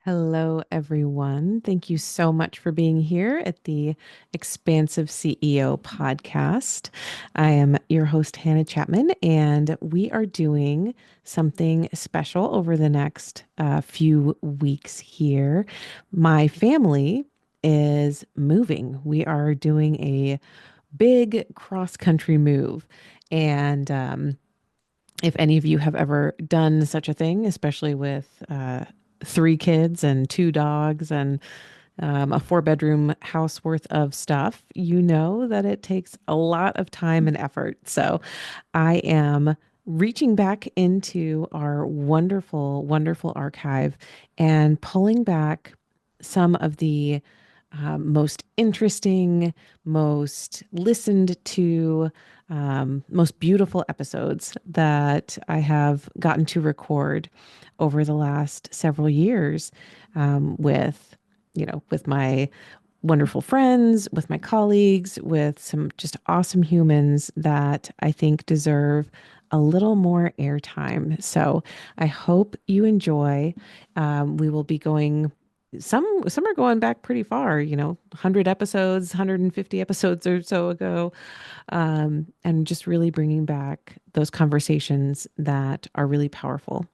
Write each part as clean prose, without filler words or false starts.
Hello, everyone. Thank you so much for being here at the Expansive CEO Podcast. I am your host, Hannah Chapman, and we are doing something special over the next few weeks here. My family is moving. We are doing a big cross country move. And if any of you have ever done such a thing, especially with three kids and two dogs and a four-bedroom house worth of stuff, you know that it takes a lot of time and effort. So I am reaching back into our wonderful, wonderful archive and pulling back some of the most interesting, most listened to, most beautiful episodes that I have gotten to record over the last several years with my wonderful friends, with my colleagues, with some just awesome humans that I think deserve a little more airtime. So I hope you enjoy. We will be going. Some are going back pretty far, 100 episodes, 150 episodes or so ago, and just really bringing back those conversations that are really powerful,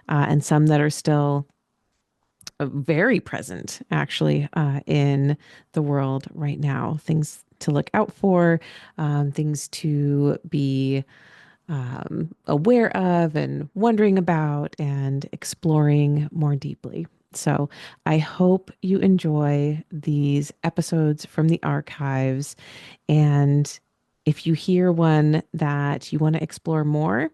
and some that are still very present actually in the world right now. Things to look out for, things to be aware of and wondering about and exploring more deeply. So I hope you enjoy these episodes from the archives. And if you hear one that you want to explore more,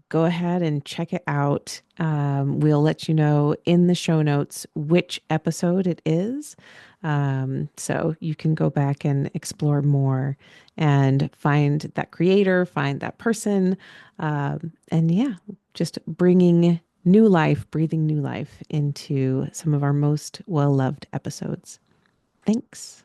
go ahead and check it out. We'll let you know in the show notes which episode it is. So you can go back and explore more and find that creator, find that person. And yeah, just bringing new life, breathing new life into some of our most well loved episodes. Thanks.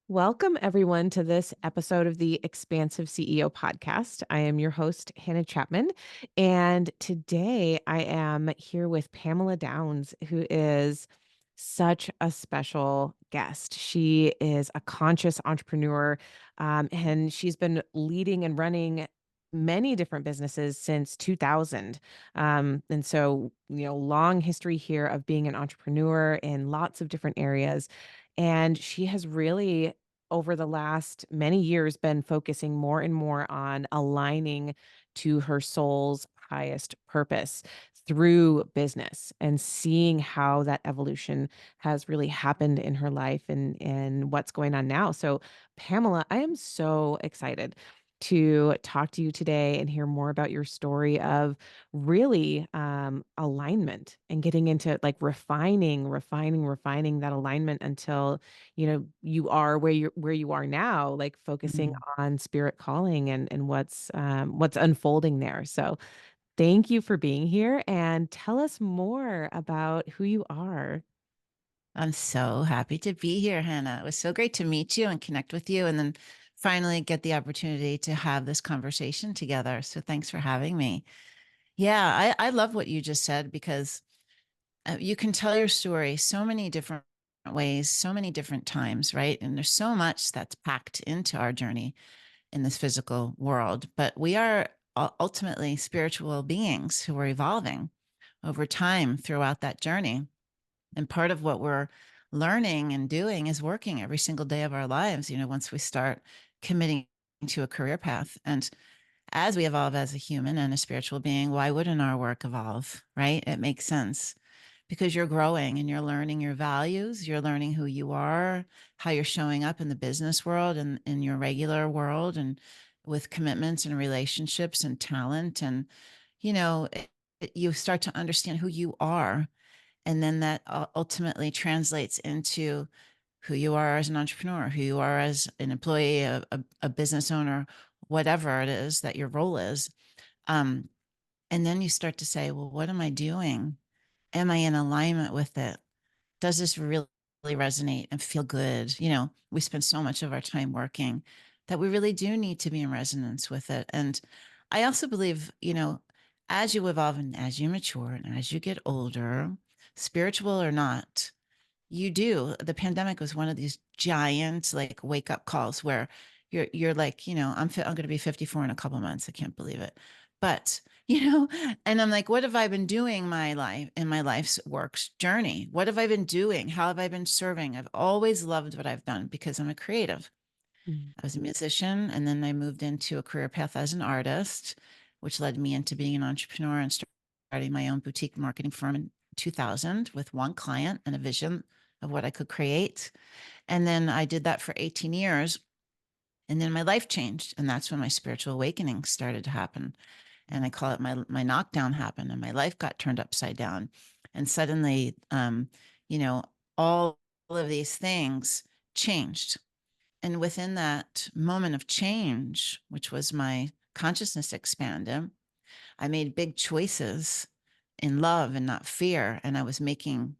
Welcome, everyone, to this episode of the Expansive CEO Podcast. I am your host, Hannah Chapman, and today I am here with Pamela Downes, who is such a special guest. She is a conscious entrepreneur, and she's been leading and running many different businesses since 2000. And so, long history here of being an entrepreneur in lots of different areas. And she has really, over the last many years, been focusing more and more on aligning to her soul's highest purpose through business and seeing how that evolution has really happened in her life and what's going on now. So, Pamela, I am so excited to talk to you today and hear more about your story of really alignment and getting into like refining that alignment until you are where you are now, like focusing Mhm. on spirit calling and what's unfolding there. So thank you for being here and tell us more about who you are. I'm so happy to be here, Hannah. It was so great to meet you and connect with you, and then finally get the opportunity to have this conversation together. So thanks for having me. Yeah, I love what you just said because you can tell your story so many different ways, so many different times, right? And there's so much that's packed into our journey in this physical world. But we are ultimately spiritual beings who are evolving over time throughout that journey. And part of what we're learning and doing is working every single day of our lives, once we start committing to a career path. And as we evolve as a human and a spiritual being, why wouldn't our work evolve, right? It makes sense because you're growing and you're learning your values, you're learning who you are, how you're showing up in the business world and in your regular world and with commitments and relationships and talent. And, you start to understand who you are, and then that ultimately translates into who you are as an entrepreneur, who you are as an employee, a business owner, whatever it is that your role is. Um, and then you start to say, well, what am I doing? Am I in alignment with it? Does this really resonate and feel good? We spend so much of our time working that we really do need to be in resonance with it. And I also believe, as you evolve and as you mature and as you get older, spiritual or not, you do. The pandemic was one of these giant like wake up calls where you're like, I'm going to be 54 in a couple months. I can't believe it. But, and I'm like, what have I been doing my life in my life's works journey? What have I been doing? How have I been serving? I've always loved what I've done because I'm a creative. Mm. I was a musician, and then I moved into a career path as an artist, which led me into being an entrepreneur and starting my own boutique marketing firm in 2000 with one client and a vision of what I could create. And then I did that for 18 years. And then my life changed. And that's when my spiritual awakening started to happen. And I call it my knockdown happened, and my life got turned upside down. And suddenly, you know, all of these things changed. And within that moment of change, which was my consciousness expanded, I made big choices in love and not fear. And I was making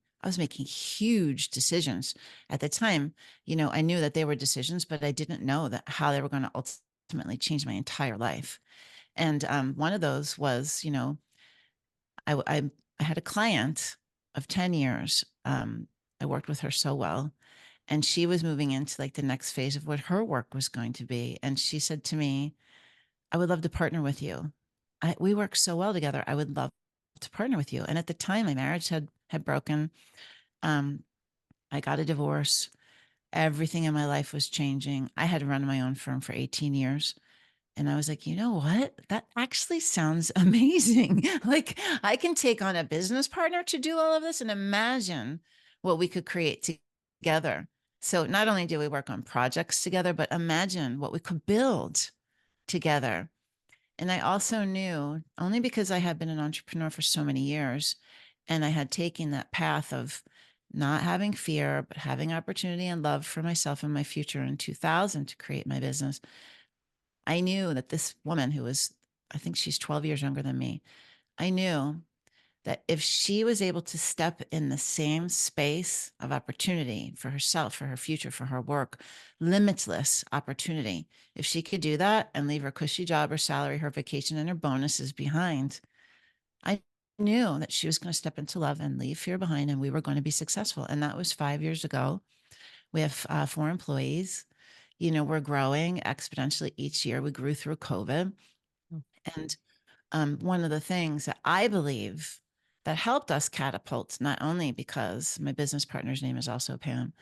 huge decisions at the time. I knew that they were decisions, but I didn't know that how they were going to ultimately change my entire life. And one of those was, I had a client of 10 years. I worked with her so well, and she was moving into like the next phase of what her work was going to be. And she said to me, I would love to partner with you. We work so well together. I would love to partner with you. And at the time, my marriage had broken. Um, I got a divorce. Everything in my life was changing. I had run my own firm for 18 years. And I was like, you know what? That actually sounds amazing. Like, I can take on a business partner to do all of this and imagine what we could create together. So not only do we work on projects together, but imagine what we could build together. And I also knew, only because I had been an entrepreneur for so many years and I had taken that path of not having fear, but having opportunity and love for myself and my future in 2000 to create my business. I knew that this woman who was, I think she's 12 years younger than me, I knew that if she was able to step in the same space of opportunity for herself, for her future, for her work, limitless opportunity, if she could do that and leave her cushy job, her salary, her vacation, and her bonuses behind, I knew that she was going to step into love and leave fear behind, and we were going to be successful. And that was 5 years ago. We have 4 employees. We're growing exponentially each year. We grew through COVID. And one of the things that I believe that helped us catapult, not only because my business partner's name is also Pam,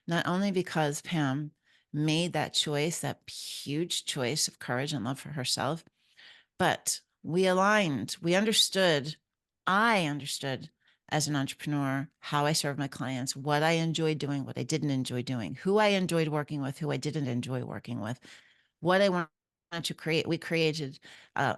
not only because Pam made that choice, that huge choice of courage and love for herself, but we aligned, I understood as an entrepreneur how I served my clients, what I enjoyed doing, what I didn't enjoy doing, who I enjoyed working with, who I didn't enjoy working with, what I wanted to create. We created a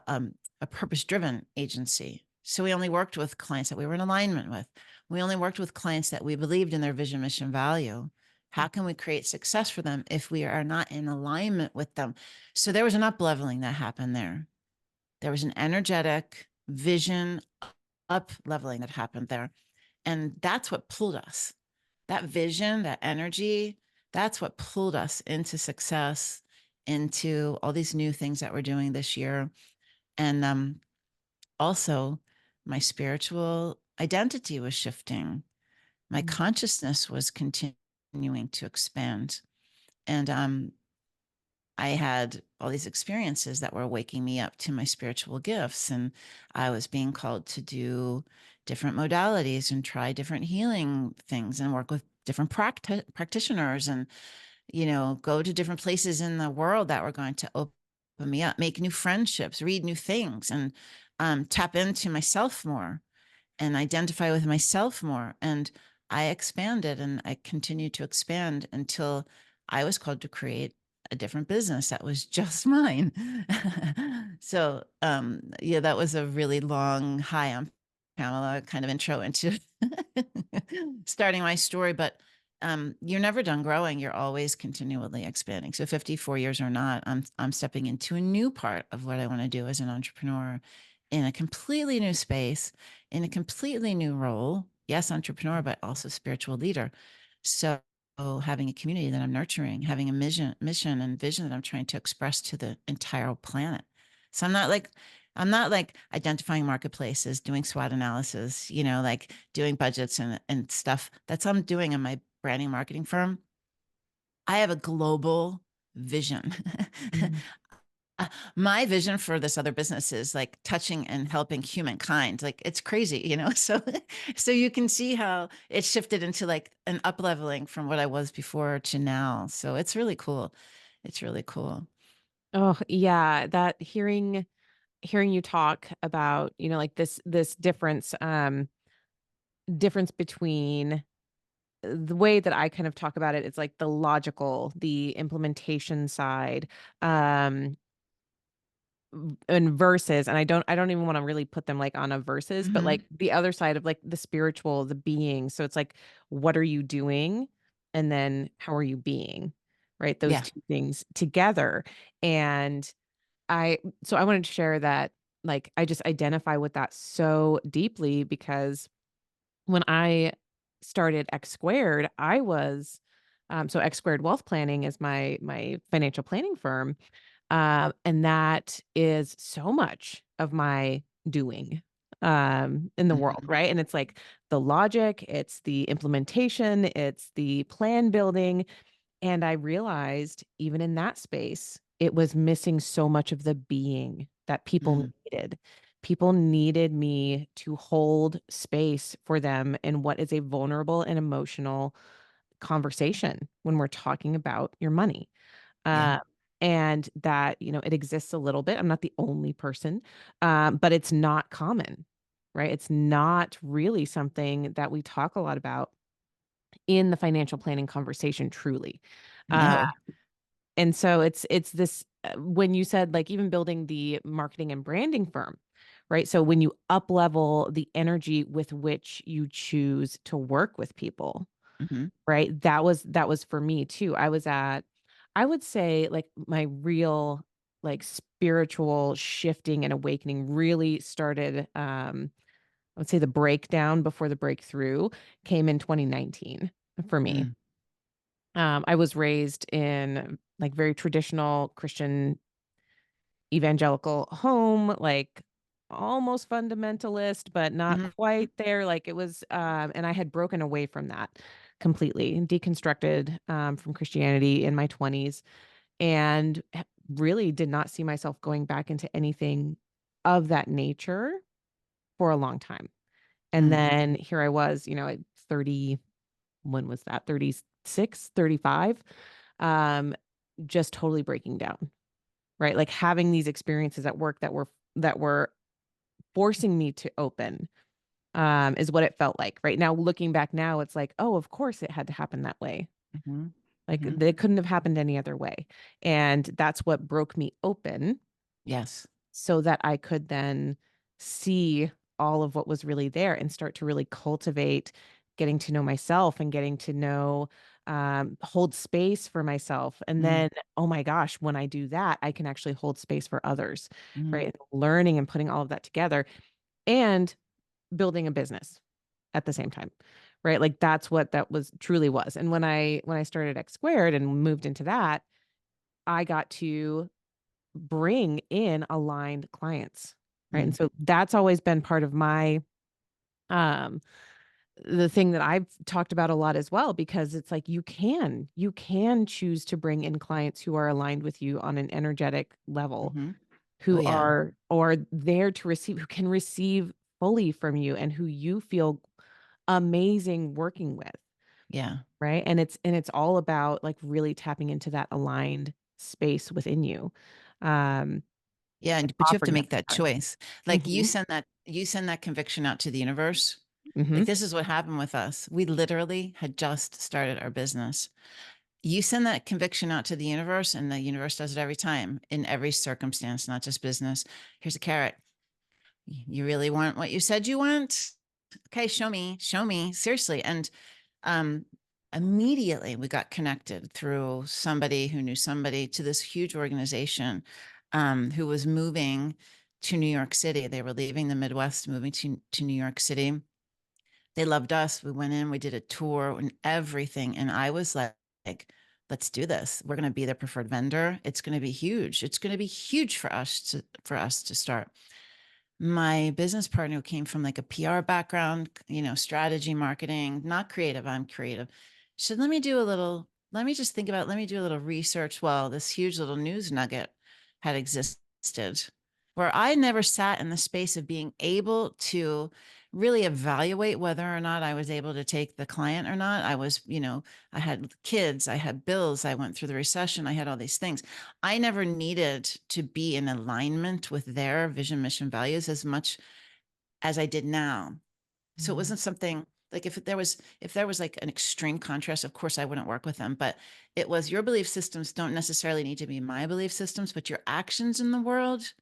purpose-driven agency. So we only worked with clients that we were in alignment with. We only worked with clients that we believed in their vision, mission, value. How can we create success for them if we are not in alignment with them? So there was an up leveling that happened there. There was an energetic vision up leveling that happened there. And that's what pulled us. That vision, that energy, that's what pulled us into success, into all these new things that we're doing this year. And also, my spiritual identity was shifting. My Mm. consciousness was continuing to expand. And I had all these experiences that were waking me up to my spiritual gifts. And I was being called to do different modalities and try different healing things and work with different practitioners and, go to different places in the world that were going to open me up, make new friendships, read new things, and tap into myself more and identify with myself more. And I expanded and I continued to expand until I was called to create a different business that was just mine. So, yeah, that was a really long, hi, I'm Pamela kind of intro into starting my story. But you're never done growing. You're always continually expanding. So 54 years or not, I'm stepping into a new part of what I want to do as an entrepreneur in a completely new space, in a completely new role. Yes, entrepreneur, but also spiritual leader. So having a community that I'm nurturing, having a mission and vision that I'm trying to express to the entire planet. So I'm not like I'm not like identifying marketplaces, doing SWOT analysis, like doing budgets and stuff. That's what I'm doing in my branding marketing firm. I have a global vision. Mm. My vision for this other business is like touching and helping humankind. Like it's crazy. So you can see how it shifted into like an up leveling from what I was before to now. So it's really cool. It's really cool. Oh, yeah, that hearing you talk about, like this difference between the way that I kind of talk about it, it's like the logical, the implementation side, um, and versus, and I don't even want to really put them like on a versus, but Hmm. like the other side of like the spiritual, the being. So it's like, what are you doing? And then how are you being? Right? Those Yeah. two things together. And I, so I wanted to share that, like, I just identify with that so deeply because when I started X squared, I was, so X squared wealth planning is my financial planning firm. And that is so much of my doing in the world, Hmm. right? And it's like the logic, it's the implementation, it's the plan building, and I realized even in that space, it was missing so much of the being that people Hmm. needed. People needed me to hold space for them in what is a vulnerable and emotional conversation when we're talking about your money. Yeah. Uh, and that, it exists a little bit. I'm not the only person, but it's not common, right? It's not really something that we talk a lot about in the financial planning conversation, truly. Uh, No. and so it's this when you said like even building the marketing and branding firm, right? So when you up level the energy with which you choose to work with people, Hmm. right? That was for me too. I would say like my real like spiritual shifting and awakening really started I would say the breakdown before the breakthrough came in 2019 for me. Mm. I was raised in like very traditional Christian evangelical home, like almost fundamentalist, but not Hmm. quite there. Like it was, and I had broken away from that completely and deconstructed from Christianity in my 20s and really did not see myself going back into anything of that nature for a long time. And Mm. then here I was, at 30, when was that? 36, 35, um, just totally breaking down, right? Like having these experiences at work that were forcing me to open, is what it felt like. Right now, looking back now, it's like, oh, of course it had to happen that way. Hmm. Like Hmm. it couldn't have happened any other way. And that's what broke me open Yes. so that I could then see all of what was really there and start to really cultivate getting to know myself and getting to know, hold space for myself. And Mm. then, oh my gosh, when I do that, I can actually hold space for others, Mm. right? Learning and putting all of that together and building a business at the same time. Right. Like that's what that was truly was. And when I started X squared and moved into that, I got to bring in aligned clients, right? And Mm. so that's always been part of my um the thing that I've talked about a lot as well, because it's like you can choose to bring in clients who are aligned with you on an energetic level, Hmm. Oh who yeah. are there to receive, who can receive fully from you and who you feel amazing working with, Yeah. right? And it's all about like really tapping into that aligned space within you. Um Yeah, and but you have to offering that make to that others. choice. Like Mhm. you send that conviction out to the universe. Like Mhm. this is what happened with us. We literally had just started our business. You send that conviction out to the universe, and the universe does it every time in every circumstance, not just business. Here's a carrot. You really want what you said you want? Okay, show me, seriously. And um, immediately we got connected through somebody who knew somebody to this huge organization who was moving to New York City. They were leaving the Midwest, moving to New York City. They loved us. We went in, we did a tour and everything. And I was like, let's do this. We're going to be their preferred vendor. It's going to be huge. It's going to be huge for us to start. my business partner who came from like a PR background, strategy, marketing, not creative, I'm creative. She said, let me just think about, let me do a little research. Well, this huge little news nugget had existed where I never sat in the space of being able to really evaluate whether or not I was able to take the client or not. I had kids, I had bills, I went through the recession, I had all these things. I never needed to be in alignment with their vision, mission, values as much as I did now. So it Mhm. wasn't something like if there was like an extreme contrast, of course I wouldn't work with them. But it was your belief systems don't necessarily need to be my belief systems, but your actions in the world,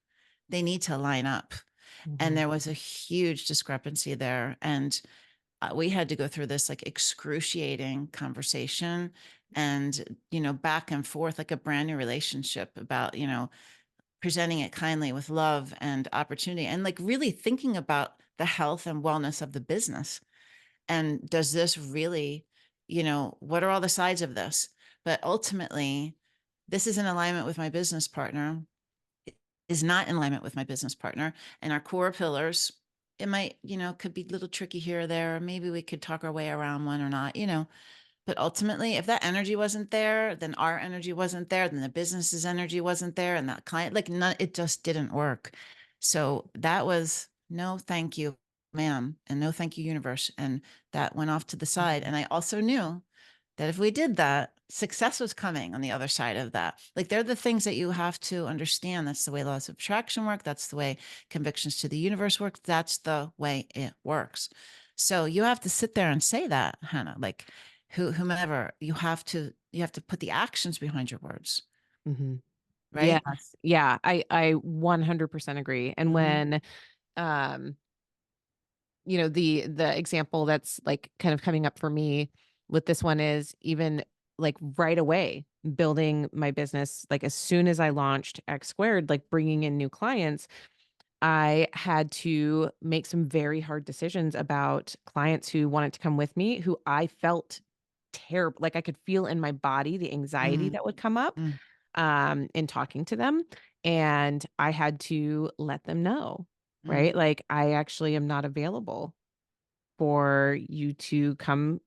they need to line up. And Mhm. there was a huge discrepancy there. And we had to go through this like excruciating conversation and, back and forth like a brand new relationship about, presenting it kindly with love and opportunity and like really thinking about the health and wellness of the business. And does this really, what are all the sides of this? But ultimately, this is in alignment with my business partner, is not in alignment with my business partner. And our core pillars, it might, could be a little tricky here or there. Maybe we could talk our way around one or not. But ultimately, if that energy wasn't there, then our energy wasn't there, then the business's energy wasn't there, and that client, like, none, it just didn't work. So that was no, thank you, ma'am, and no, thank you, universe. And that went off to the side. Mhm. And I also knew that if we did that, success was coming on the other side of that. Like, they're the things that you have to understand. That's the way laws of attraction work. That's the way convictions to the universe work. That's the way it works. So you have to sit there and say that, Hannah. Like, whomever, you have to put the actions behind your words, Mhm. right? Yes. Yeah. I 100% agree. And Mm-hmm. when, um, the example that's like kind of coming up for me with this one is even like right away building my business, like as soon as I launched X squared, like bringing in new clients, I had to make some very hard decisions about clients who wanted to come with me, who I felt terrible. Like I could feel in my body the anxiety Mm-hmm. that would come up in talking to them. And I had to let them know, Mm-hmm. right? Like I actually am not available for you to come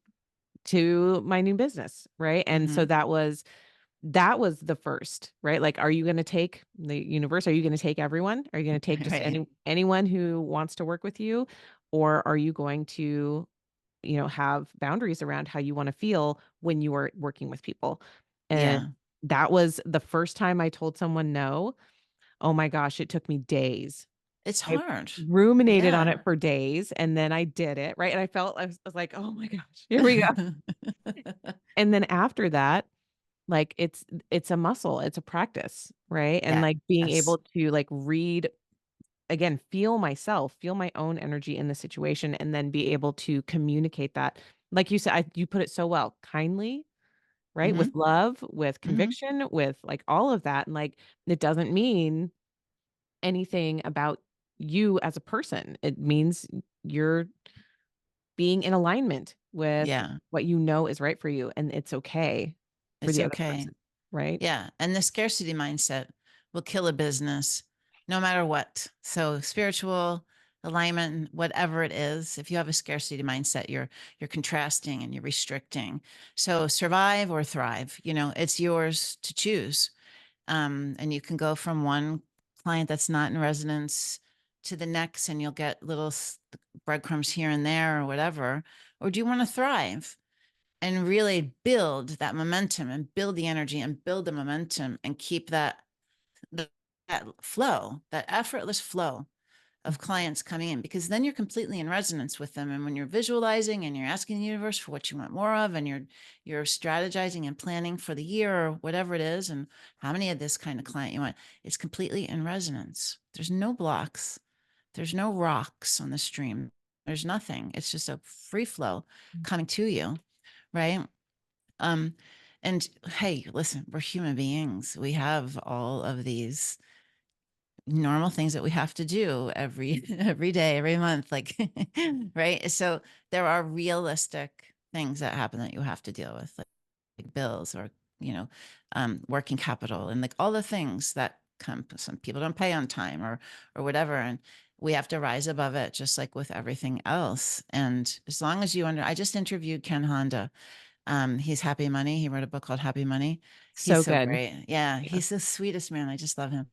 to my new business, right? And so Mm-hmm. that was the first, right? Like, are you going to take the universe? Are you going to take everyone? Are you going to take just Right. anyone who wants to work with you? Or are you going to, have boundaries around how you want to feel when you are working with people? And Yeah. that was the first time I told someone no. Oh my gosh, it took me days. It's I hard. ruminated on Yeah. it for days and then I did it, right? And I was like, "Oh my gosh, here we go." And then after that, like it's a muscle, it's a practice, right? And like being Yes. able to like read again, feel myself, feel my own energy in the situation and then be able to communicate that. Like you said, you put it so well, kindly, right? Mm-hmm. With love, with Mm-hmm. conviction, with like all of that. And like it doesn't mean anything about you as a person. It means you're being in alignment with Yeah. what you know is right for you, and it's okay for It's the other okay. person, right? Yeah. And the scarcity mindset will kill a business no matter what. So spiritual alignment, whatever it is, if you have a scarcity mindset, you're contrasting and you're restricting. So survive or thrive, it's yours to choose. And you can go from one client that's not in resonance to the next, and you'll get little breadcrumbs here and there or whatever. Or do you want to thrive and really build that momentum and build the energy and build the momentum and keep that flow, that effortless flow of clients coming in, because then you're completely in resonance with them. And when you're visualizing and you're asking the universe for what you want more of, and you're strategizing and planning for the year or whatever it is, and how many of this kind of client you want, it's completely in resonance. There's no blocks, there's no rocks on the stream, there's nothing. It's just a free flow coming to you, right? Um, and hey, listen, we're human beings. We have all of these normal things that we have to do every every day, every month, like right. So there are realistic things that happen that you have to deal with, like bills or you know working capital and like all the things that come. Some people don't pay on time or whatever, and we have to rise above it, just like with everything else. And as long as I just interviewed Ken Honda. He's Happy Money. He wrote a book called Happy Money. He's So so good. great. Yeah, Yeah. he's the sweetest man. I just love him.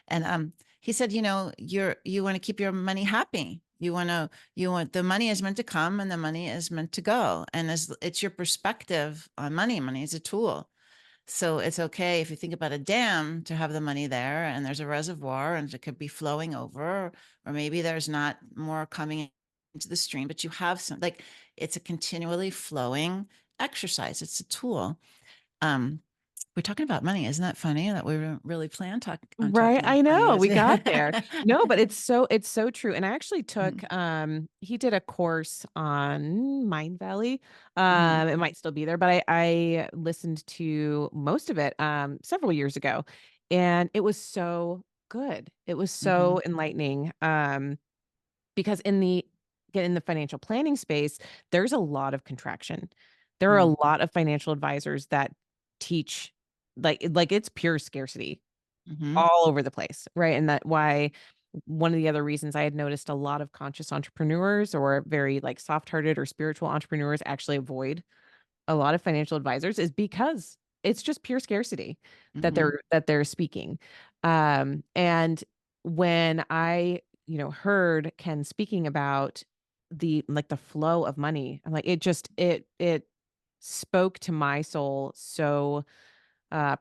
And he said, you want to keep your money happy. You want the money is meant to come and the money is meant to go. And as it's your perspective on money, money is a tool. So it's okay if you think about a dam to have the money there and there's a reservoir and it could be flowing over, or maybe there's not more coming into the stream, but you have some, like, it's a continually flowing exercise. It's a tool. Um, we're talking about money. Isn't that funny that we were really planned on Right. talking about I money? know As we we got there. No, but it's so true. And I actually Mhm, took he did a course on Mind Valley. mhm, It might still be there, but I listened to most of it several years ago, and it was so good. It was mhm, so enlightening. Because in the financial planning space, there's a lot of contraction. There are a mm, lot of financial advisors that teach like it's pure scarcity mhm, all over the place, right? And that why one of the other reasons I had noticed a lot of conscious entrepreneurs or very like soft-hearted or spiritual entrepreneurs actually avoid a lot of financial advisors is because it's just pure scarcity that mhm, they're speaking. And when I, heard Ken speaking about the flow of money, I'm like it spoke to my soul so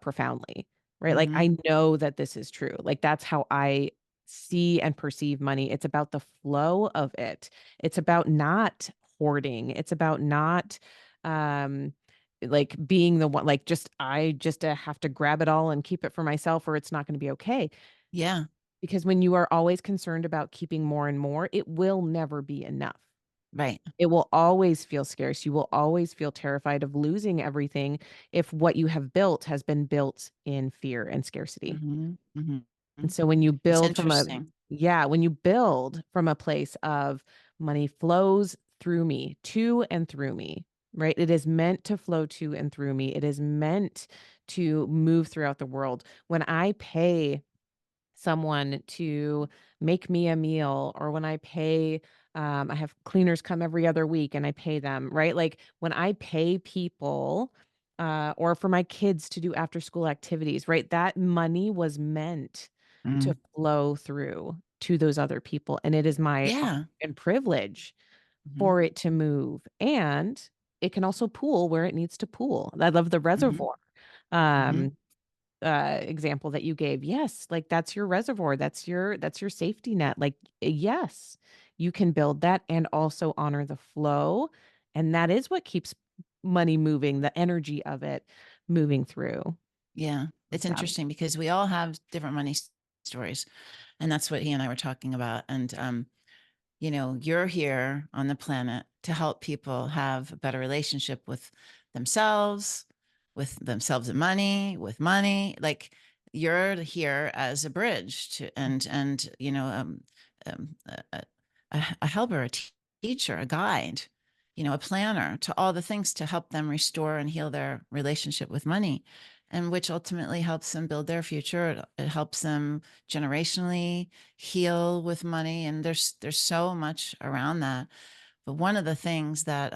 profoundly, right? Like mhm. I know that this is true. Like that's how I see and perceive money. It's about the flow of it. It's about not hoarding. It's about not um like being the one like I just have to grab it all and keep it for myself or it's not going to be okay. Yeah, Because when you are always concerned about keeping more and more, it will never be enough. right. It will always feel scarce. You will always feel terrified of losing everything if what you have built has been built in fear and scarcity. Mhm, mhm. And so when you It's build from a interesting. yeah, when you build from a place of money flows through me, to and through me, right? It is meant to flow to and through me. It is meant to move throughout the world. When I pay someone to make me a meal or when I pay I have cleaners come every other week and I pay them, right? Like when I pay people or for my kids to do after school activities, right? That money was meant to Mm. flow through to those other people and it is my honor Yeah. and privilege Mhm, for it to move and it can also pool where it needs to pool. I love the mhm, reservoir. mhm. Um example that you gave. Yes, like that's your reservoir. That's your safety net. Like yes, you can build that and also honor the flow. And that is what keeps money moving, the energy of it moving through. Yeah. It's So, interesting because we all have different money stories. And that's what he and I were talking about. And you're here on the planet to help people have a better relationship with themselves and money, with money. Like you're here as a bridge to, and a helper, teacher, a guide, a planner to all the things to help them restore and heal their relationship with money, and which ultimately helps them build their future. It helps them generationally heal with money, and there's so much around that. But one of the things that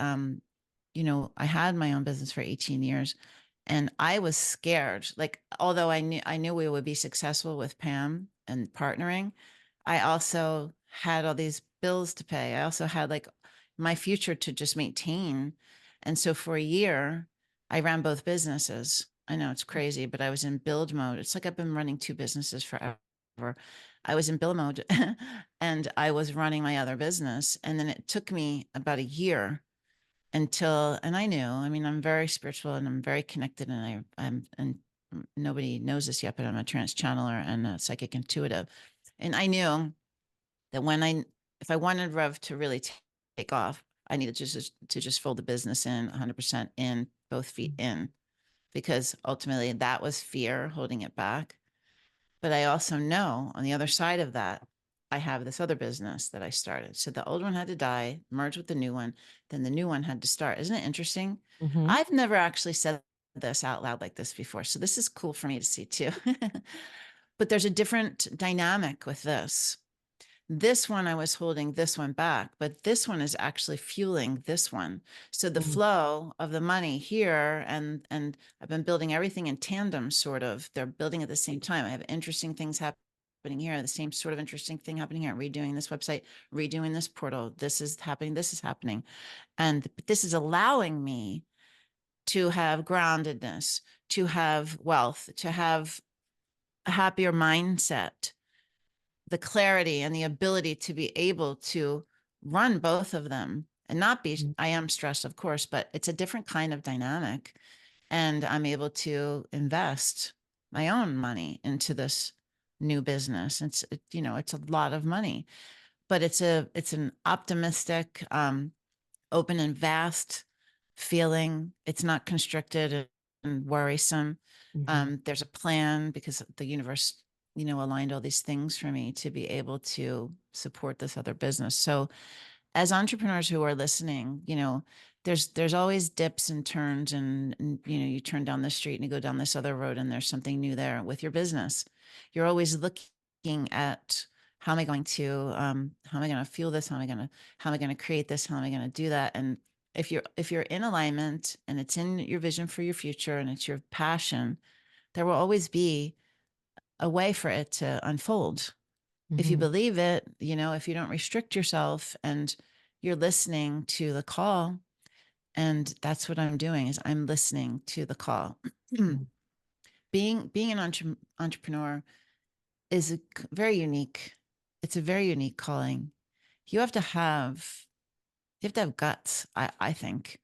I had my own business for 18 years, and I was scared. Like, although I knew we would be successful with Pam and partnering, I also had all these bills to pay. I also had like my future to just maintain. And so for a year, I ran both businesses. I know it's crazy, but I was in build mode. It's like I've been running two businesses forever. I was in build mode and I was running my other business. And then it took me about a year and I knew, I mean, I'm very spiritual and I'm very connected and nobody knows this yet, but I'm a trance channeler and a psychic intuitive. And I knew that if I wanted Rev to really take off, I needed to just fold the business in 100% in, both feet in, because ultimately that was fear holding it back. But I also know on the other side of that, I have this other business that I started. So the old one had to die, merge with the new one, then the new one had to start. Isn't it interesting? mhm. I've never actually said this out loud like this before. So this is cool for me to see too. But there's a different dynamic with this. This one, I was holding this one back, but this one is actually fueling this one. So the Mm, flow of the money here, and I've been building everything in tandem, sort of. They're building at the same time. I have interesting things happening here, the same sort of interesting thing happening here. Redoing this website, redoing this portal. This is happening. This is happening, and this is allowing me to have groundedness, to have wealth, to have a happier mindset, the clarity and the ability to be able to run both of them and not be, mm, I am stressed, of course, but it's a different kind of dynamic. And I'm able to invest my own money into this new business. It's a lot of money, but it's an optimistic, open and vast feeling. It's not constricted and worrisome. mhm, There's a plan because the universe, aligned all these things for me to be able to support this other business. So as entrepreneurs who are listening, there's always dips and turns, and you turn down this street and you go down this other road and there's something new there with your business. You're always looking at, how am I going to fuel this? How am I going to create this? How am I going to do that? And if you're in alignment and it's in your vision for your future and it's your passion, there will always be a way for it to unfold. If you mhm, believe it, if you don't restrict yourself and you're listening to the call, and that's what I'm doing is I'm listening to the call. mm, Being an entrepreneur is very unique. It's a very unique calling. You have to have you have to have guts, I think.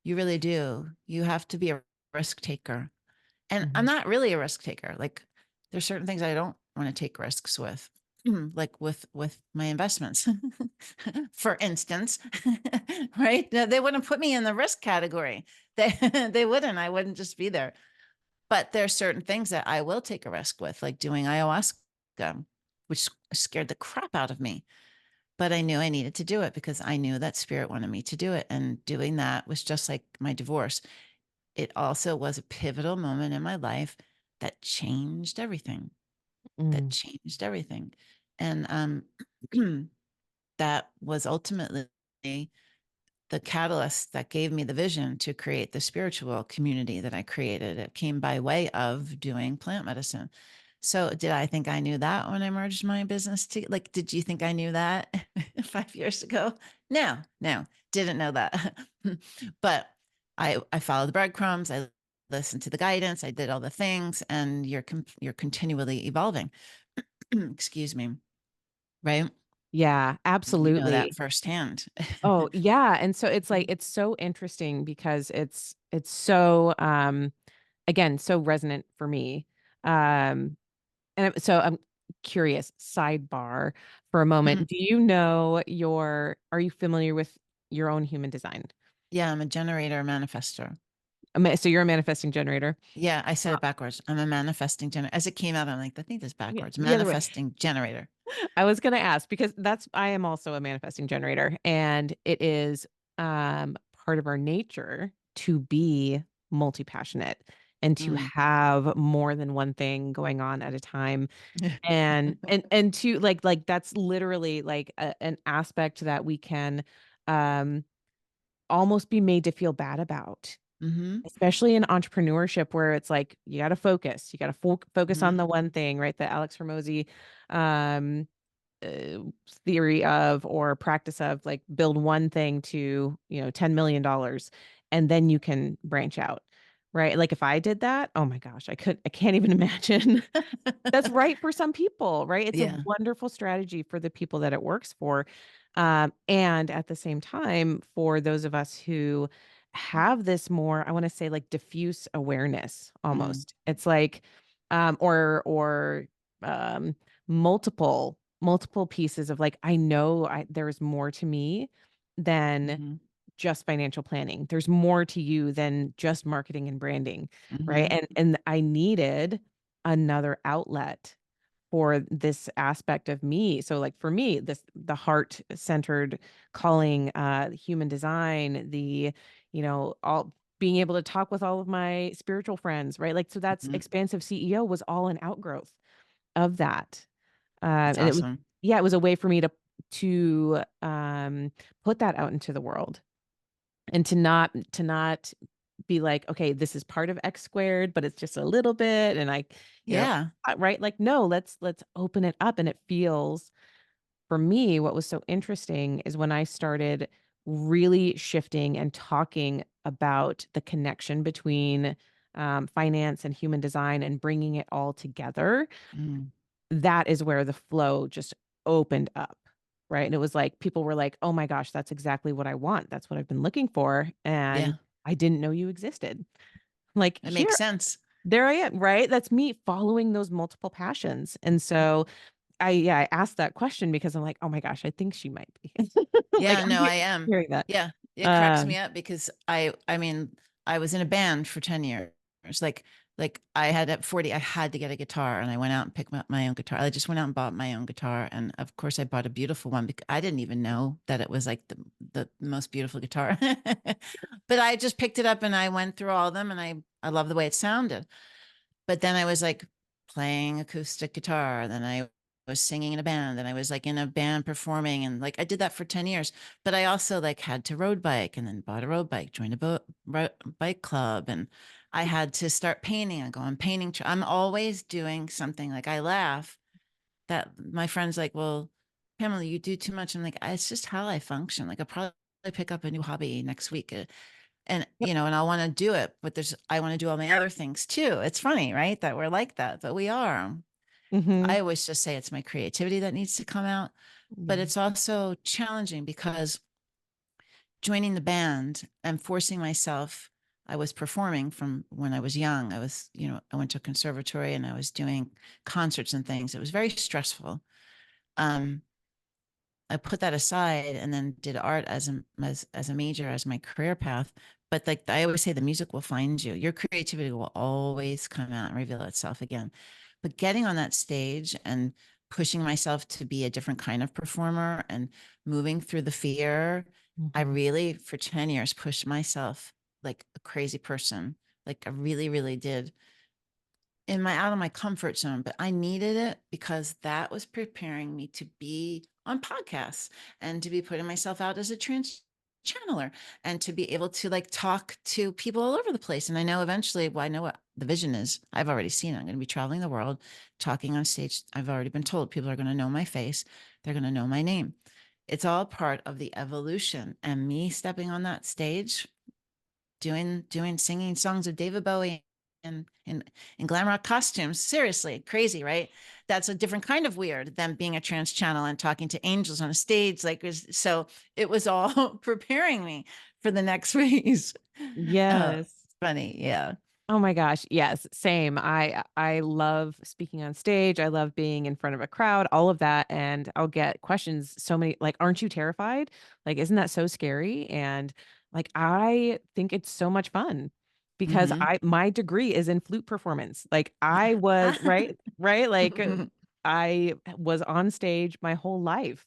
You really do. You have to be a risk taker. And I'm mhm. not really a risk taker. Like there's certain things I don't want to take risks with. Like with my investments, for instance, right? They wouldn't put me in the risk category. They they wouldn't. I wouldn't just be there. But there are certain things that I will take a risk with, like doing ayahuasca, which scared the crap out of me. But I knew I needed to do it because I knew that spirit wanted me to do it. And doing that was just like my divorce. It also was a pivotal moment in my life that changed everything, that Mm, changed everything. And that was ultimately the catalyst that gave me the vision to create the spiritual community that I created. It came by way of doing plant medicine. So did I think I knew that when I merged my business to, like, did you think I knew that 5 years ago? No, no, didn't know that. But I followed the breadcrumbs. I listened to the guidance. I did all the things, and you're continually evolving. Excuse me. Right? yeah, You know that absolutely. firsthand. Oh, yeah. And so it's like it's so interesting because it's so again, so resonant for me. So I'm curious, sidebar for a moment. Do you know are you familiar with your own human design? Yeah, I'm a generator manifestor. So you're a manifesting generator. Yeah, I said Uh, it backwards. I'm a manifesting generator. As it came out, I'm like, I think that's yeah, backwards. the other way. Manifesting generator. I was going to ask because I am also a manifesting generator, and it is part of our nature to be multi-passionate and to Mm. have more than one thing going on at a time. And to that's literally like an aspect that we can um almost be made to feel bad about, Mm-hmm. especially in entrepreneurship where it's like you got to focus, you got to focus on Mm-hmm. the one thing, right? The Alex Hormozy um uh, theory of or practice of like build one thing to $10 million and then you can branch out, right? Like if I did that, oh my gosh, I can't even imagine. That's right for some people, right? It's a Yeah. wonderful strategy for the people that it works for. And at the same time, for those of us who have this more, I want to say like diffuse awareness Mm. almost. It's like, or um, multiple pieces of like, I know there's more to me than Mm-hmm. just financial planning. There's more to you than just marketing and branding, right? Mm-hmm. And I needed another outlet for this aspect of me. So like for me, the heart centered calling, human design, all being able to talk with all of my spiritual friends, right? Like so that's Mm-hmm. expansive CEO was all an outgrowth of that. That's And it was awesome. yeah, it was a way for me to put that out into the world and to not be like, okay, this is part of X squared, but it's just a little bit, and I, you know, Yeah. right? Like, no, let's open it up, and it feels for me, what was so interesting is when I started really shifting and talking about the connection between finance and human design and bringing it all together, Mm. that is where the flow just opened up. Right. And it was like people were like, oh my gosh, that's exactly what I want. That's what I've been looking for. And Yeah. I didn't know you existed. Like, It makes here, sense. there I am. Right. That's me following those multiple passions. And so yeah, I asked that question because I'm like, oh my gosh, I think she might be. Like, Yeah, I'm no, I am. hearing that. Yeah. It cracks Um, me up because I mean, I was in a band for 10 years. Like I had at 40, I had to get a guitar and I went out and picked up my own guitar. I just went out and bought my own guitar. And of course I bought a beautiful one because I didn't even know that it was like the most beautiful guitar. But I just picked it up and I went through all of them and I love the way it sounded. But then I was like playing acoustic guitar. Then I was singing in a band. Then I was like in a band performing. And like I did that for 10 years. But I also like had to road bike and then bought a road bike, joined a bike club. And I had to start painting. I go on painting. I'm always doing something. Like I laugh that my friends like, well, Pamela, you do too much. I'm like, it's just how I function. Like I'll probably pick up a new hobby next week. And yep. and I want to do it, but I want to do all my other things too. It's funny, right, that we're like that, but we are. Hmm. I always just say it's my creativity that needs to come out, but Yeah. it's also challenging because joining the band and forcing myself. I was performing from when I was young. I went to a conservatory and I was doing concerts and things. It was very stressful. um I put that aside and then did art as a major, as my career path. But like I always say, the music will find you. Your creativity will always come out and reveal itself again. But getting on that stage and pushing myself to be a different kind of performer and moving through the fear, I Hmm. really, for 10 years, pushed myself like a crazy person. Like I really, really did in my out of my comfort zone, but I needed it because that was preparing me to be on podcasts and to be putting myself out as a trans channeler and to be able to like talk to people all over the place. And I know eventually, well, I know what the vision is. I've already seen it. I'm going to be traveling the world, talking on stage. I've already been told people are going to know my face. They're going to know my name. It's all part of the evolution. And me stepping on that stage doing singing songs of David Bowie in glam rock costumes. Seriously, crazy, right? That's a different kind of weird than being a trans channel and talking to angels on a stage. So it was all preparing me for the next phase. Yes. It's funny, yeah. Oh my gosh, yes, same. I love speaking on stage. I love being in front of a crowd, all of that, and I'll get questions so many like, aren't you terrified? Like, isn't that so scary? And like, I think it's so much fun because Mm-hmm. my degree is in flute performance. Like, I was right, like I was on stage my whole life,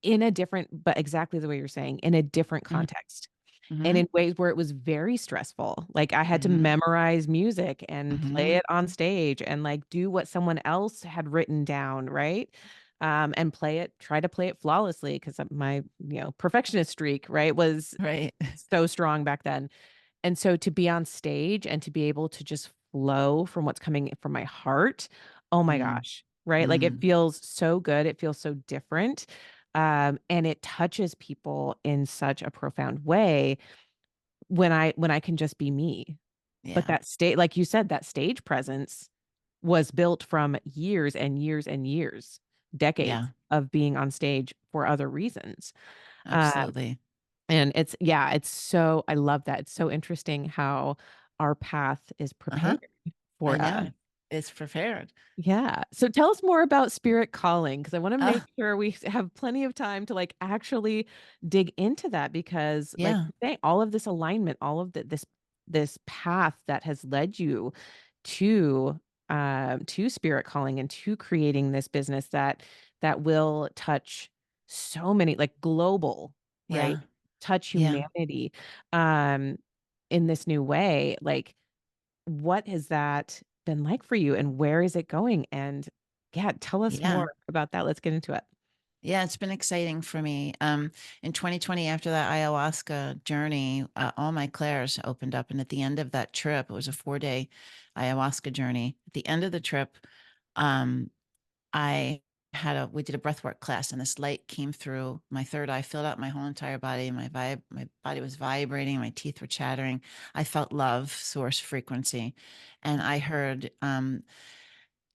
in a different, but exactly the way you're saying, in a different context and Mm-hmm. in ways where it was very stressful. Like I had to Mm-hmm. memorize music and play Mm-hmm. it on stage and like do what someone else had written down, right? And try to play it flawlessly because my, perfectionist streak, right, was Right. so strong back then. And so to be on stage and to be able to just flow from what's coming from my heart, oh my Mm. gosh, right? Like it Mm. feels so good. It feels so different. And it touches people in such a profound way when I can just be me. But Yeah. that state, like you said, that stage presence was built from years and years and years, decades Yeah. of being on stage for other reasons. Um, Absolutely. and it's so, I love that. It's so interesting how our path is Uh-huh. prepared I for us. know. It's prepared. Yeah. So tell us more about spirit calling because I want to make Oh, sure we have plenty of time to like actually dig into that because like yeah. you're saying, all of this alignment, all of this path that has led you to spirit calling and to creating this business that will touch so many like global, right? Yeah. Touch Yeah. humanity um in this new way. Like what has that been like for you and where is it going? And Yeah, tell us Yeah. more about that. Let's get into it. Yeah, it's been exciting for me. In 2020, after that ayahuasca journey, all my clairs opened up. And at the end of that trip, it was a 4-day ayahuasca journey. At the end of the trip, um, we did a breathwork class, and this light came through my third eye, filled out my whole entire body. My body was vibrating, my teeth were chattering. I felt love, source, frequency, and I heard,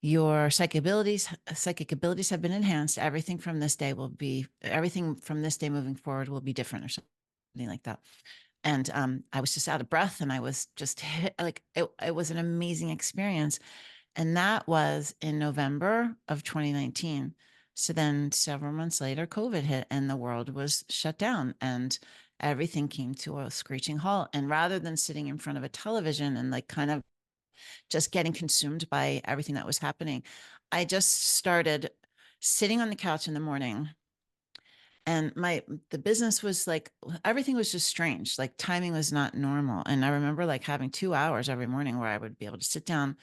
your psychic abilities have been enhanced. Everything from this day moving forward will be different, or something like that. And I was just out of breath, and I was just hit, like it was an amazing experience. And that was in November of 2019. So then several months later, COVID hit and the world was shut down and everything came to a screeching halt. And rather than sitting in front of a television and like kind of just getting consumed by everything that was happening, I just started sitting on the couch in the morning, and the business was like, everything was just strange, like timing was not normal. And I remember like having 2 hours every morning where I would be able to sit down,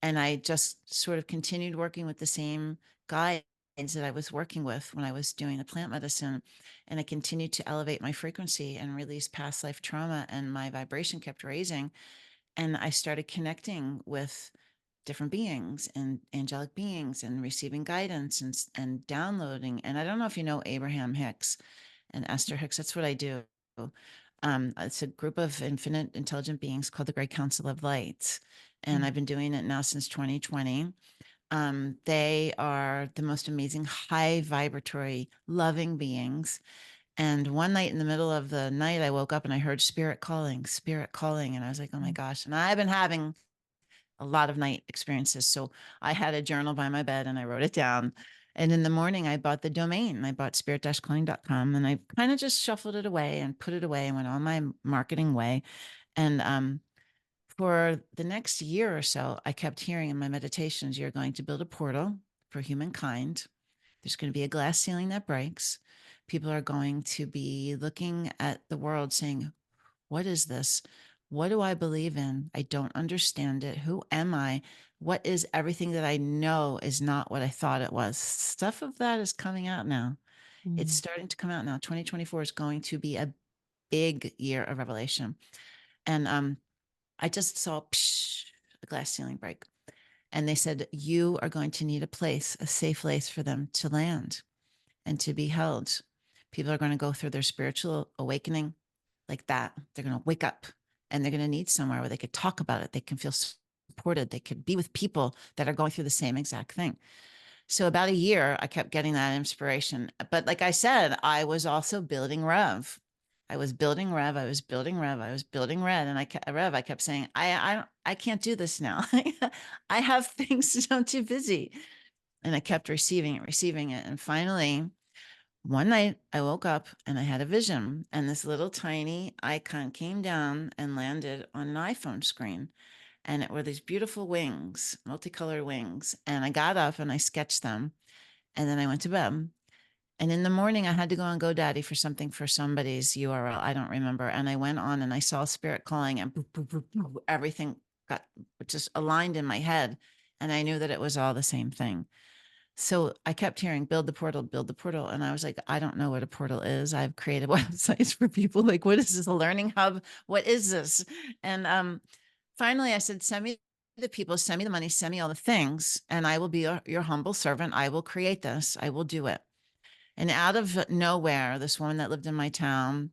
and I just sort of continued working with the same guides that I was working with when I was doing the plant medicine. And I continued to elevate my frequency and release past life trauma, and my vibration kept raising. And I started connecting with different beings and angelic beings and receiving guidance and downloading. And I don't know if you know Abraham Hicks and Esther Hicks. That's what I do. It's a group of infinite intelligent beings called the Great Council of Light. And Mm, I've been doing it now since 2020. They are the most amazing, high vibratory, loving beings. And one night in the middle of the night, I woke up and I heard spirit calling, spirit calling. And I was like, oh my mm, gosh. And I've been having a lot of night experiences. So I had a journal by my bed and I wrote it down. And in the morning, I bought the domain. I bought spirit-calling.com, and I kind of just shuffled it away and put it away and went on my marketing way. And for the next year or so, I kept hearing in my meditations, you're going to build a portal for humankind. There's going to be a glass ceiling that breaks. People are going to be looking at the world saying, what is this? What do I believe in? I don't understand it. Who am I? What is everything that I know is not what I thought it was? Stuff of that is coming out now. It's mm, starting to come out now. 2024 is going to be a big year of revelation. And I just saw psh, a glass ceiling break. And they said, you are going to need a place, a safe place for them to land and to be held. People are going to go through their spiritual awakening like that. They're going to wake up, and they're going to need somewhere where they could talk about it. They can feel supported. They could be with people that are going through the same exact thing. So about a year, I kept getting that inspiration. But like I said, I was also building Rev. I was building Rev. I was building Rev. I was building Red. And I kept saying, I can't do this now. I have things. I'm too busy. And I kept receiving it. And finally, one night I woke up and I had a vision, and this little tiny icon came down and landed on an iPhone screen. And it were these beautiful wings, multicolored wings. And I got up and I sketched them. And then I went to bed. And in the morning, I had to go on GoDaddy for something for somebody's URL. I don't remember. And I went on and I saw Spirit calling, and boop, boop, boop, boop, everything got just aligned in my head. And I knew that it was all the same thing. So I kept hearing build the portal, build the portal. And I was like, I don't know what a portal is. I've created websites for people. Like, what is this? A learning hub? What is this? And finally I said, send me the people, send me the money, send me all the things, and I will be your humble servant. I will create this. I will do it. And out of nowhere, this woman that lived in my town,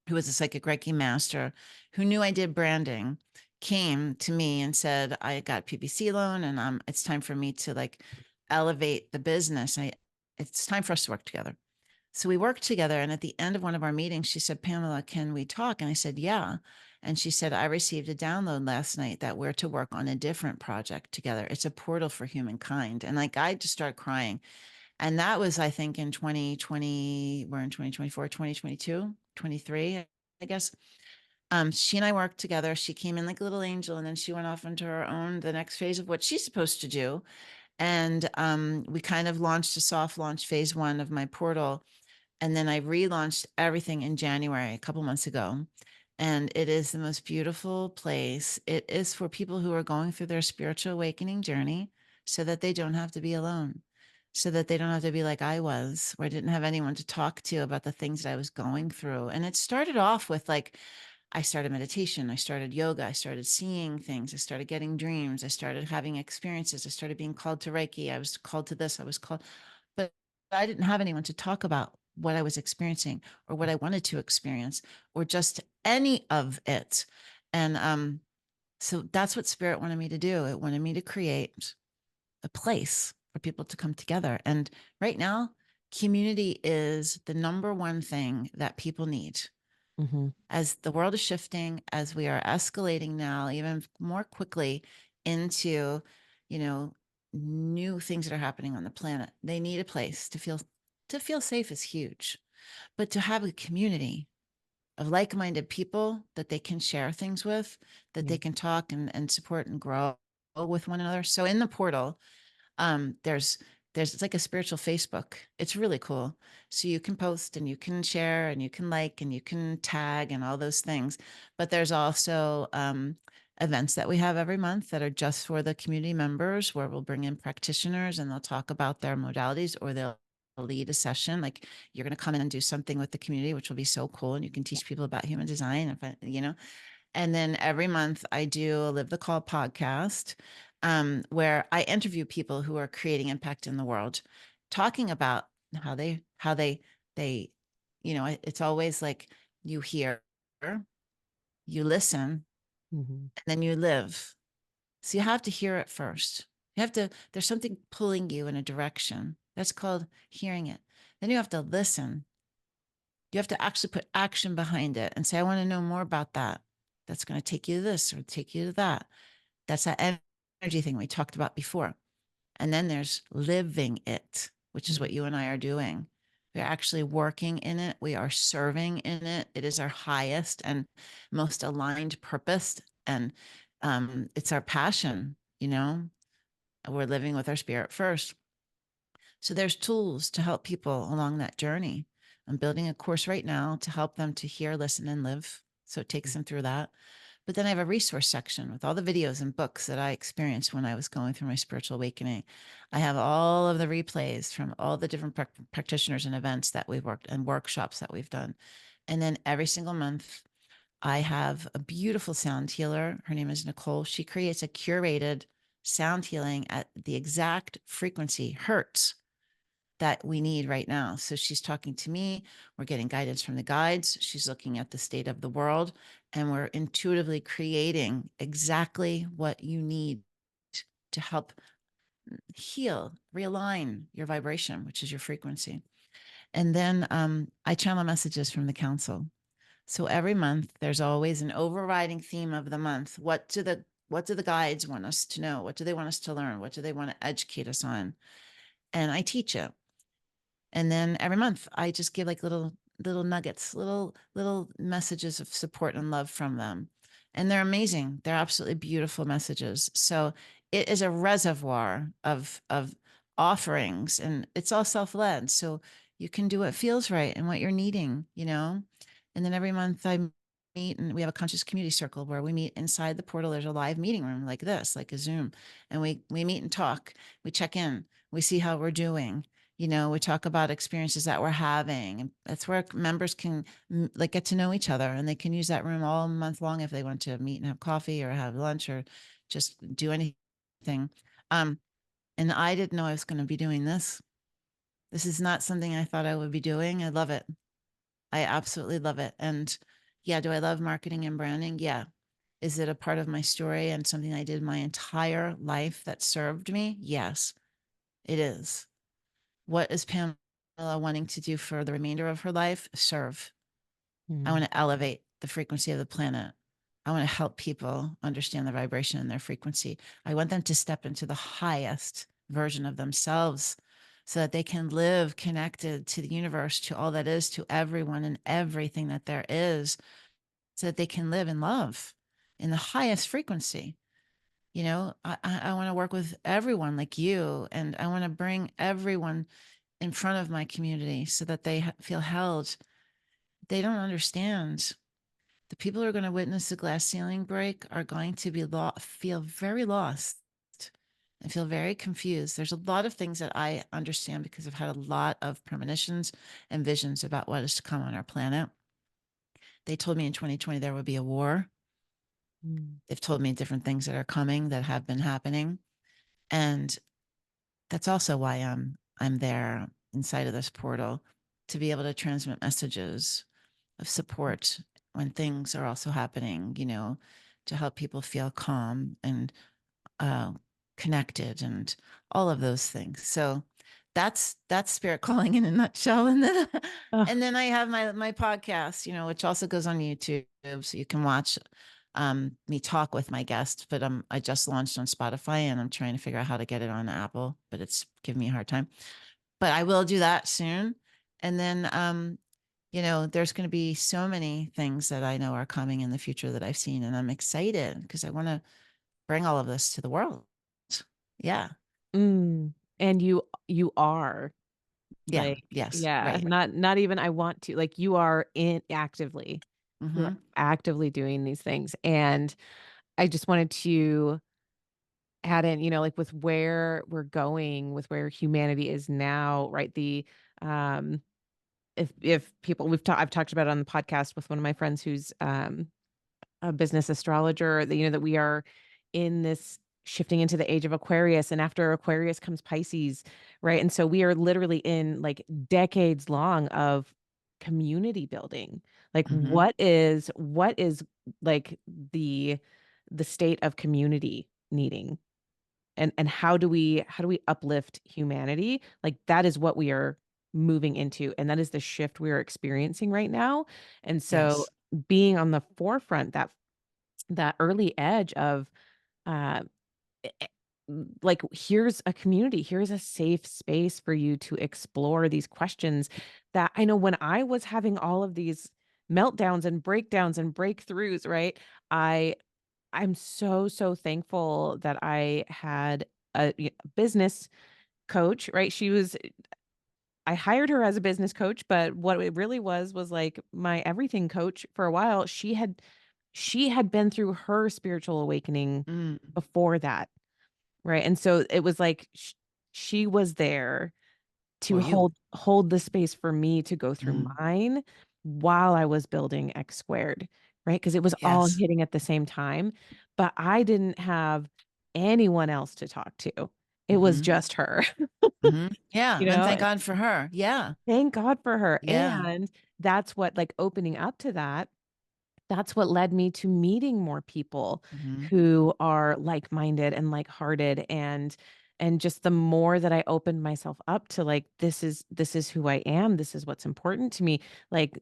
who was a psychic Reiki master, who knew I did branding, came to me and said, I got PPC loan, and it's time for me to like elevate the business. It's time for us to work together. So we worked together. And at the end of one of our meetings, she said, Pamela, can we talk? And I said, yeah. And she said, I received a download last night that we're to work on a different project together. It's a portal for humankind. And like, I just started crying. And that was, I think, in 2020, we're in 2024, 2022, 23, I guess. She and I worked together. She came in like a little angel, and then she went off into her own, the next phase of what she's supposed to do. And we kind of launched a soft launch phase one of my portal. And then I relaunched everything in January, a couple months ago. And it is the most beautiful place. It is for people who are going through their spiritual awakening journey. so that they don't have to be alone, so that they don't have to be like I was, where I didn't have anyone to talk to about the things that I was going through. And it started off with like, I started meditation, I started yoga, I started seeing things, I started getting dreams, I started having experiences, I started being called to Reiki, I was called to this, I was called, but I didn't have anyone to talk about what I was experiencing or what I wanted to experience or just any of it. And so that's what Spirit wanted me to do. It wanted me to create a place for people to come together. And right now, community is the number one thing that people need. Mm-hmm. As the world is shifting, as we are escalating now, even more quickly into, you know, new things that are happening on the planet, they need a place to feel safe is huge. But to have a community of like-minded people that they can share things with, that Yeah. they can talk and support and grow with one another. So in the portal, there's it's like a spiritual Facebook. It's really cool. So you can post and you can share and you can like and you can tag and all those things. But there's also events that we have every month that are just for the community members, where we'll bring in practitioners and they'll talk about their modalities, or they'll lead a session. Like, you're going to come in and do something with the community, which will be so cool, and you can teach people about human design, and then every month I do a Live the Call podcast, where I interview people who are creating impact in the world, talking about how they, it's always like, you hear, you listen, Mm-hmm. and then you live. So you have to hear it first. There's something pulling you in a direction. That's called hearing it. Then you have to listen. You have to actually put action behind it and say, I want to know more about that. That's going to take you to this or take you to that. That's that energy thing we talked about before. And then there's living it, which is what you and I are doing. We're actually working in it. We are serving in it. It is our highest and most aligned purpose. And it's our passion, we're living with our spirit first. So there's tools to help people along that journey. I'm building a course right now to help them to hear, listen, and live. So it takes them through that. But then I have a resource section with all the videos and books that I experienced when I was going through my spiritual awakening. I have all of the replays from all the different practitioners and events that we've worked and workshops that we've done. And then every single month, I have a beautiful sound healer. Her name is Nicole. She creates a curated sound healing at the exact frequency, hertz, that we need right now. So she's talking to me. We're getting guidance from the guides. She's looking at the state of the world, and we're intuitively creating exactly what you need to help heal, realign your vibration, which is your frequency. And then I channel messages from the council. So every month there's always an overriding theme of the month. What do the guides want us to know? What do they want us to learn? What do they want to educate us on? And I teach it. And then every month I just give like little nuggets, little messages of support and love from them. And they're amazing. They're absolutely beautiful messages. So it is a reservoir of offerings, and it's all self-led. So you can do what feels right and what you're needing. And then every month I meet, and we have a conscious community circle where we meet inside the portal. There's a live meeting room like this, like a Zoom. And we meet and talk. We check in. We see how we're doing. We talk about experiences that we're having, and that's where members can like get to know each other, and they can use that room all month long if they want to meet and have coffee or have lunch or just do anything. Um, and I didn't know I was going to be doing this. This is not something I thought I would be doing. I love it. I absolutely love it. And yeah, do I love marketing and branding? Yeah. Is it a part of my story and something I did my entire life that served me? Yes, it is. What is Pamela wanting to do for the remainder of her life? Serve. I Mm-hmm. want to elevate the frequency of the planet. I want to help people understand the vibration and their frequency. I want them to step into the highest version of themselves so that they can live connected to the universe, to all that is, to everyone and everything that there is, so that they can live in love in the highest frequency. I want to work with everyone like you, and I want to bring everyone in front of my community so that they feel held. They don't understand. The people who are going to witness the glass ceiling break are going to feel very lost. I feel very confused. There's a lot of things that I understand because I've had a lot of premonitions and visions about what is to come on our planet. They told me in 2020 there would be a war. Mm. They've told me different things that are coming that have been happening. And that's also why I'm there inside of this portal, to be able to transmit messages of support when things are also happening, to help people feel calm and uh, connected and all of those things. So that's spirit calling in a nutshell. And then Oh, and then I have my podcast, which also goes on YouTube, so you can watch me talk with my guests. But I just launched on Spotify, and I'm trying to figure out how to get it on Apple, but it's giving me a hard time. But I will do that soon. And then there's going to be so many things that I know are coming in the future that I've seen, and I'm excited because I want to bring all of this to the world. Yeah. mm. And you are Yeah. like, Yes. yeah, Right. not even I want to, like you are in you're Mm-hmm. actively doing these things. And I just wanted to add in, like with where we're going, with where humanity is now, right? Um, if people I've talked about it on the podcast with one of my friends who's a business astrologer, that that we are in this shifting into the age of Aquarius, and after Aquarius comes Pisces, right? And so we are literally in like decades long of community building. Like Mm-hmm. what is like the state of community needing, and how do we uplift humanity? Like that is what we are moving into, and that is the shift we are experiencing right now. And so Yes. being on the forefront, that early edge of uh eh, eh, like, here's a community, here's a safe space for you to explore these questions, that I know when I was having all of these meltdowns and breakdowns and breakthroughs, right? I'm so thankful that I had a business coach, right? I hired her as a business coach, but what it really was like my everything coach for a while. She had been through her spiritual awakening Mm. before that, right? And so it was like she was there to For you. hold the space for me to go through Mm. mine while I was building X squared, right? Because it was all Yes. hitting at the same time, but I didn't have anyone else to talk to. It was Mm-hmm. just her, Mm-hmm. Yeah. you And know. thank God for her. Yeah. Thank God for her. Yeah. And that's what, like, opening up to that, that's what led me to meeting more people Mm-hmm. who are like-minded and like-hearted, and just the more that I opened myself up to, like, this is who I am, this is what's important to me, like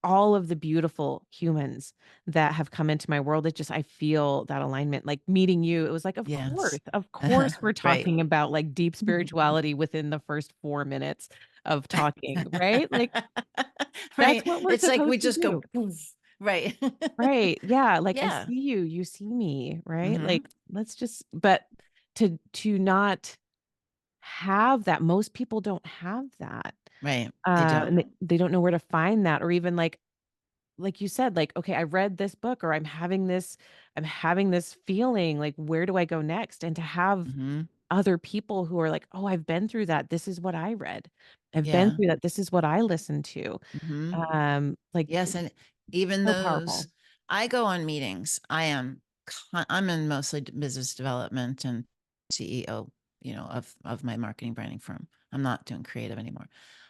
all of the beautiful humans that have come into my world, it just, I feel that alignment. Like meeting you, it was like, Yes. of course we're Right. talking about like deep spirituality within the first 4 minutes of talking, right? Like that's Right. what we're It's like we supposed to just go do. poof. Right. Right. Yeah. Like I Yeah. see you, you see me, right? Mm-hmm. Like let's just, but to not have that, most people don't have that. Right. They don't. And they don't know where to find that, or even like you said, like, okay, I read this book, or I'm having this feeling, like, where do I go next? And to have Mm-hmm. other people who are like, oh, I've been through that, this is what I read, I've been Yeah. through that, this is what I listened to. Mm-hmm. Like, Yes, and even so those, powerful. I go on meetings. I'm in mostly business development and CEO, of my marketing branding firm. I'm not doing creative anymore.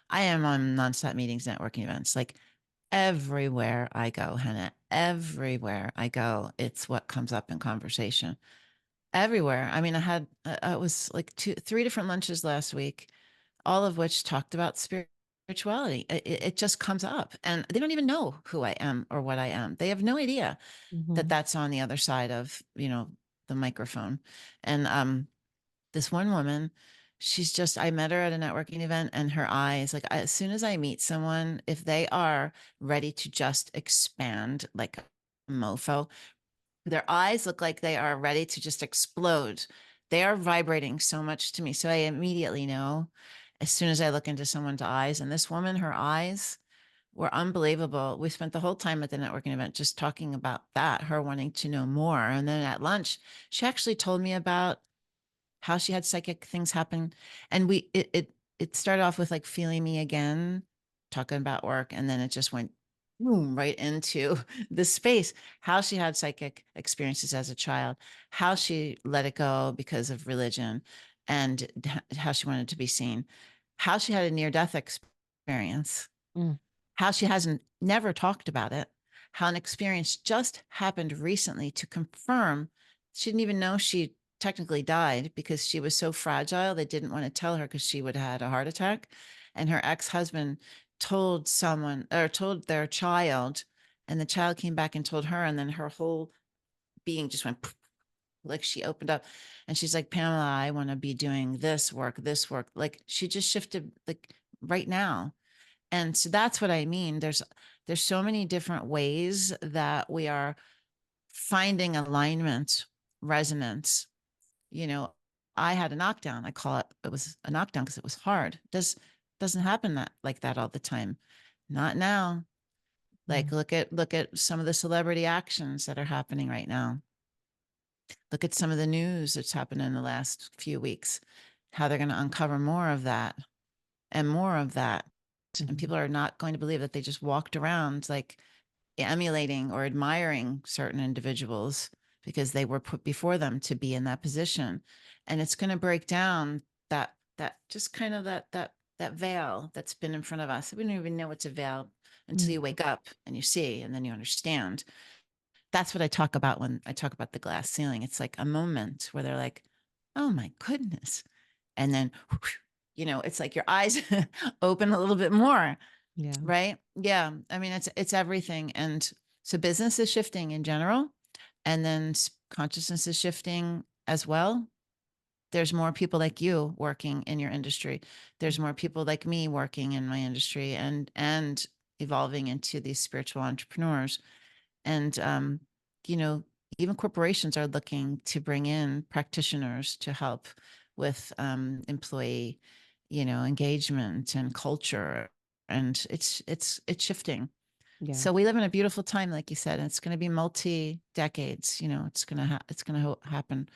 I am on nonstop meetings, networking events, like everywhere I go, Hannah, everywhere I go, it's what comes up in conversation. Everywhere. I mean, it was like three different lunches last week, all of which talked about spirituality. It just comes up, and they don't even know who I am or what I am. They have no idea that Hmm. that's on the other side of, the microphone. And this one woman, I met her at a networking event, and her eyes, like, as soon as I meet someone, if they are ready to just expand like a mofo, their eyes look like they are ready to just explode. They are vibrating so much to me. So I immediately know as soon as I look into someone's eyes. And this woman, her eyes were unbelievable. We spent the whole time at the networking event just talking about that, her wanting to know more. And then at lunch, she actually told me about how she had psychic things happen. And it started off with like feeling me again, talking about work, and then it just went boom right into this space. How she had psychic experiences as a child, how she let it go because of religion, and how she wanted to be seen, how she had a near death experience, Mm. how she hasn't never talked about it, how an experience just happened recently to confirm she didn't even know she technically died because she was so fragile. They didn't want to tell her because she would have had a heart attack. And her ex-husband told someone or told their child, and the child came back and told her, and then her whole being just went like she opened up and she's like, Pamela, I want to be doing this work, this work. Like she just shifted like right now. And so that's what I mean. There's so many different ways that we are finding alignment, resonance. You know, I had a knockdown. I call it was a knockdown because it was hard. Doesn't happen that like that all the time. Not now. Like Mm. look at some of the celebrity actions that are happening right now. Look at some of the news that's happened in the last few weeks, how they're going to uncover more of that and more of that. And Mhm. people are not going to believe that they just walked around like emulating or admiring certain individuals because they were put before them to be in that position. And it's going to break down that just kind of that veil that's been in front of us. We don't even know it's a veil until you Mm. wake up and you see and then you understand. That's what I talk about when I talk about the glass ceiling. It's like a moment where they're like, oh my goodness. And then, it's like your eyes open a little bit more, Yeah. right? Yeah. I mean, it's everything. And so business is shifting in general, and then consciousness is shifting as well. There's more people like you working in your industry. There's more people like me working in my industry and evolving into these spiritual entrepreneurs. And, you know, even corporations are looking to bring in practitioners to help with employee, engagement and culture. And it's shifting. Yeah. So we live in a beautiful time, like you said, and it's going to be multi decades. It's going to happen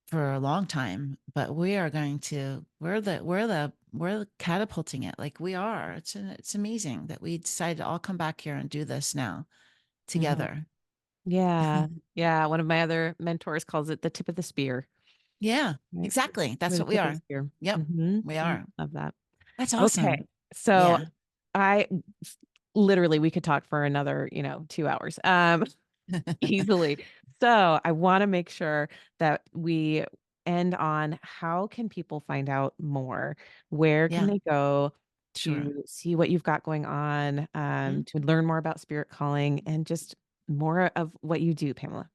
for a long time. But we are going to we're catapulting it like we are. It's amazing that we decided to all come back here and do this now Mhm. together. Yeah. Yeah. One of my other mentors calls it the tip of the spear, Yeah, right? exactly. That's The what we tip of the are. spear. Yep, we are. Love that. That's Okay. awesome. So Yeah. I literally, we could talk for another, 2 hours, easily. So I want to make sure that we end on how can people find out more? Where can Yeah, they go sure. to see what you've got going on, Mhm. to learn more about spirit calling and just more of what you do, Pamela?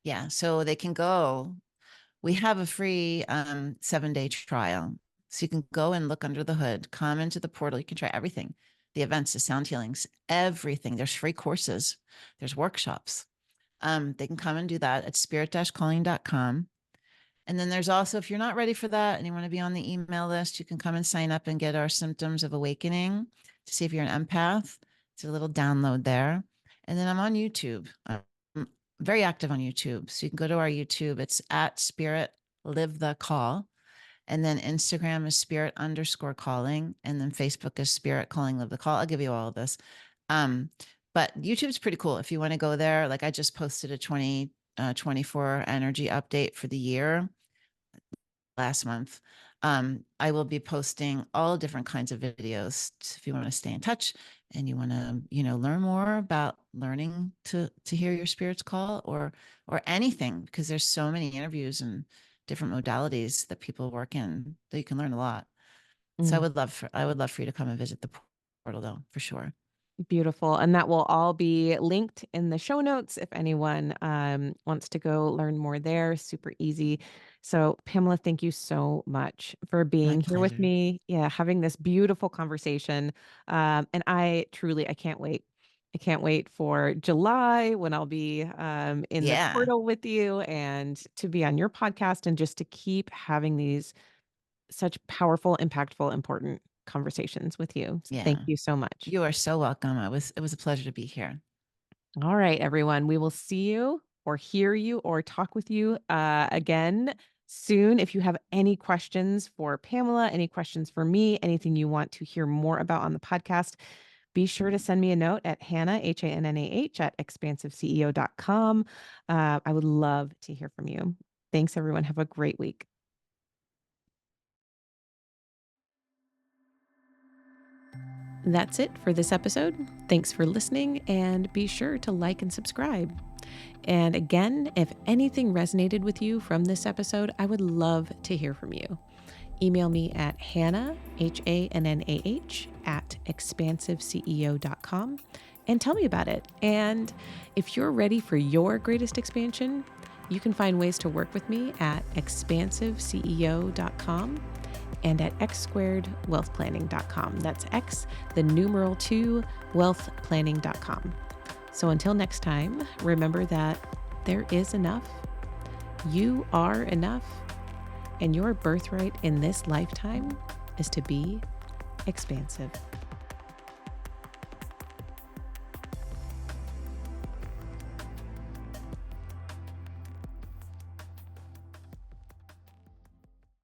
Yeah, so they can go. We have a free 7-day trial. So you can go and look under the hood, come into the portal. You can try everything, the events, the sound healings, everything. There's free courses, there's workshops. They can come and do that at spirit-calling.com. And then there's also, if you're not ready for that and you want to be on the email list, you can come and sign up and get our symptoms of awakening to see if you're an empath. It's a little download there. And then I'm on YouTube. I'm very active on YouTube. So you can go to our YouTube. It's at Spirit Live the Call. And then Instagram is spirit_calling. And then Facebook is Spirit Calling Live the Call. I'll give you all of this. Um, but YouTube's pretty cool. If you want to go there, like I just posted a 2024 energy update for the year last month. I will be posting all different kinds of videos if you want to stay in touch and you want to, learn more about learning to hear your spirit's call or anything, because there's so many interviews and different modalities that people work in that you can learn a lot. So I would love for you to come and visit the portal though, for sure. Beautiful. And that will all be linked in the show notes if anyone wants to go learn more there. Super easy. So, Pamela, thank you so much for My being here with pleasure. me. Yeah, having this beautiful conversation. And I can't wait. I can't wait for July when I'll be in the Yeah. portal with you and to be on your podcast and just to keep having these such powerful, impactful, important conversations with you. So thank Yeah. you so much. You are so welcome. It was a pleasure to be here. All right, everyone. We will see you or hear you or talk with you again soon. If you have any questions for Pamela, any questions for me, anything you want to hear more about on the podcast, be sure to send me a note at Hannah, Hannah, at expansiveceo.com. I would love to hear from you. Thanks, everyone. Have a great week. That's it for this episode. Thanks for listening, and be sure to like and subscribe. And again, if anything resonated with you from this episode, I would love to hear from you. Email me at Hannah, Hannah, at expansiveceo.com and tell me about it. And if you're ready for your greatest expansion, you can find ways to work with me at expansiveceo.com and at x2wealthplanning.com. That's X, the numeral 2, wealthplanning.com. So until next time, remember that there is enough, you are enough, and your birthright in this lifetime is to be expansive.